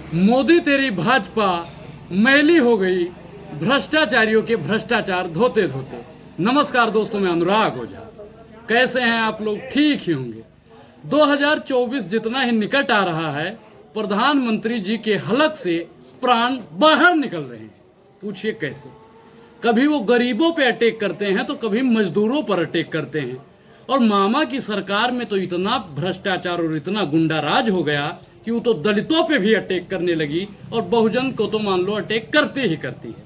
मोदी तेरी भाजपा मैली हो गई, भ्रष्टाचारियों के भ्रष्टाचार धोते धोते। नमस्कार दोस्तों, मैं अनुराग ओझा। कैसे हैं आप लोग? ठीक ही होंगे। 2024 जितना ही निकट आ रहा है, प्रधानमंत्री जी के हलक से प्राण बाहर निकल रहे हैं। पूछिए कैसे? कभी वो गरीबों पे अटैक करते हैं तो कभी मजदूरों पर अटैक करते हैं। और मामा की सरकार में तो इतना भ्रष्टाचार और इतना गुंडा राज हो गया कि वो तो दलितों पे भी अटैक करने लगी और बहुजन को तो मान लो अटैक करती ही करती है।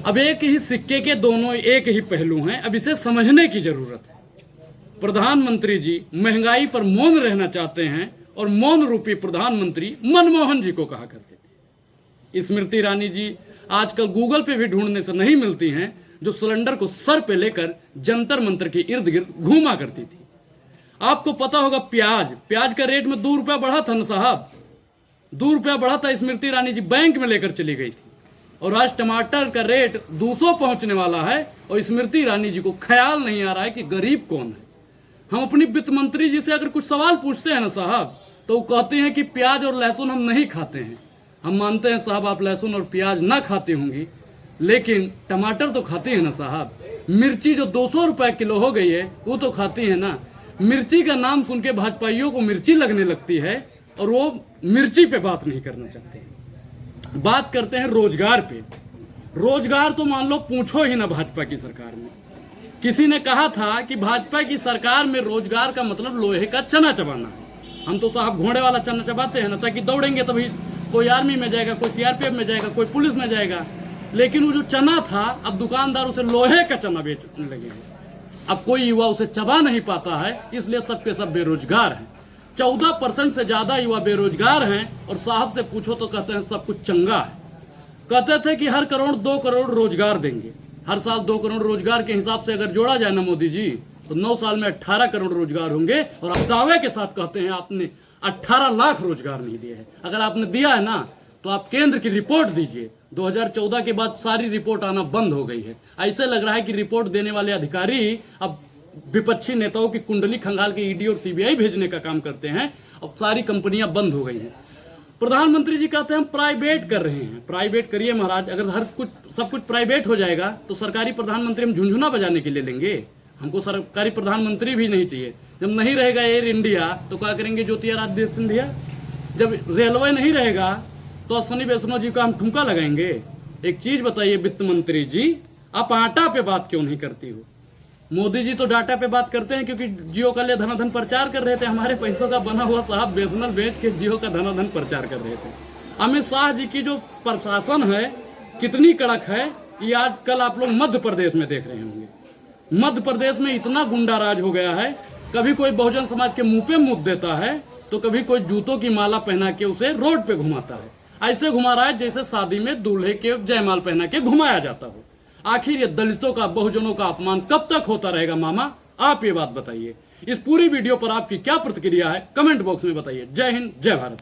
अब एक ही सिक्के के दोनों एक ही पहलू हैं, अब इसे समझने की जरूरत है। प्रधानमंत्री जी महंगाई पर मौन रहना चाहते हैं और मौन रूपी प्रधानमंत्री मनमोहन जी को कहा करते थे। स्मृति ईरानी जी आजकल गूगल पे भी ढूंढने से नहीं मिलती हैं, जो सिलेंडर को सर पे लेकर जंतर मंतर के इर्द गिर्द घूमा करती थी। आपको पता होगा प्याज का रेट में 2 रुपया बढ़ा था ना साहब, 2 रुपया बढ़ा था। स्मृति ईरानी जी बैंक में लेकर चली गई थी और आज टमाटर का रेट 200 पहुंचने वाला है और स्मृति ईरानी जी को ख्याल नहीं आ रहा है कि गरीब कौन है। हम अपनी वित्त मंत्री जी से अगर कुछ सवाल पूछते हैं ना साहब, तो वो कहते हैं कि प्याज और लहसुन हम नहीं खाते हैं। हम मानते हैं साहब आप लहसुन और प्याज ना खाते होंगी, लेकिन टमाटर तो खाते हैं ना साहब। मिर्ची जो 200 रुपए किलो हो गई है वो तो खाती है ना। मिर्ची का नाम सुन के भाजपाइयों को मिर्ची लगने लगती है और वो मिर्ची पे बात नहीं करना चाहते हैं। बात करते हैं रोजगार पे। रोजगार तो मान लो पूछो ही ना भाजपा की सरकार में। किसी ने कहा था कि भाजपा की सरकार में रोजगार का मतलब लोहे का चना चबाना है। हम तो साहब घोड़े वाला चना चबाते हैं ना, ताकि दौड़ेंगे तभी कोई आर्मी में जाएगा, कोई सीआरपीएफ में जाएगा, कोई पुलिस में जाएगा। लेकिन वो जो चना था, अब दुकानदार उसे लोहे का चना बेचने लगे हैं। अब कोई युवा उसे चबा नहीं पाता है, इसलिए सबके सब बेरोजगार हैं। 14% से ज्यादा युवा बेरोजगार हैं और साहब से पूछो तो कहते हैं सब कुछ चंगा है। कहते थे कि हर करोड़ 2 करोड़ रोजगार देंगे। हर साल 2 करोड़ रोजगार के हिसाब से अगर जोड़ा जाए ना मोदी जी, तो 9 साल में 18 करोड़ रोजगार होंगे। और अब दावे के साथ कहते हैं आपने 18 लाख रोजगार नहीं दिए है। अगर आपने दिया है ना, तो आप केंद्र की रिपोर्ट दीजिए। 2014 के बाद सारी रिपोर्ट आना बंद हो गई है। ऐसे लग रहा है कि रिपोर्ट देने वाले अधिकारी अब विपक्षी नेताओं की कुंडली खंगाल के ईडी और सीबीआई भेजने का काम करते हैं। अब सारी कंपनियां बंद हो गई हैं। प्रधानमंत्री जी कहते हैं हम प्राइवेट कर रहे हैं। प्राइवेट करिए महाराज। अगर सब कुछ प्राइवेट हो जाएगा तो सरकारी प्रधानमंत्री हम झुंझुना बजाने के लिए लेंगे। हमको सरकारी प्रधानमंत्री भी नहीं चाहिए। जब नहीं रहेगा एयर इंडिया तो क्या करेंगे ज्योतिरादित्य सिंधिया? जब रेलवे नहीं रहेगा तो अश्विनी वैष्णव जी का हम ठुमका लगाएंगे? एक चीज बताइए वित्त मंत्री जी, आप आटा पे बात क्यों नहीं करती हो? मोदी जी तो डाटा पे बात करते हैं क्योंकि जियो का लिए धनाधन प्रचार कर रहे थे। हमारे पैसों का बना हुआ साहब बेसनल बेच के जियो का धनाधन प्रचार कर रहे थे। अमित शाह जी की जो प्रशासन है कितनी कड़क है, ये आजकल आप लोग मध्य प्रदेश में देख रहे होंगे। मध्य प्रदेश में इतना गुंडा राज हो गया है, कभी कोई बहुजन समाज के मुंह पे मुद्द देता है तो कभी कोई जूतों की माला पहना के उसे रोड पे घुमाता है। ऐसे घुमा रहा है जैसे शादी में दूल्हे के जयमाल पहना के घुमाया जाता हो। आखिर ये दलितों का, बहुजनों का अपमान कब तक होता रहेगा मामा? आप ये बात बताइए। इस पूरी वीडियो पर आपकी क्या प्रतिक्रिया है, कमेंट बॉक्स में बताइए। जय हिंद, जय भारत।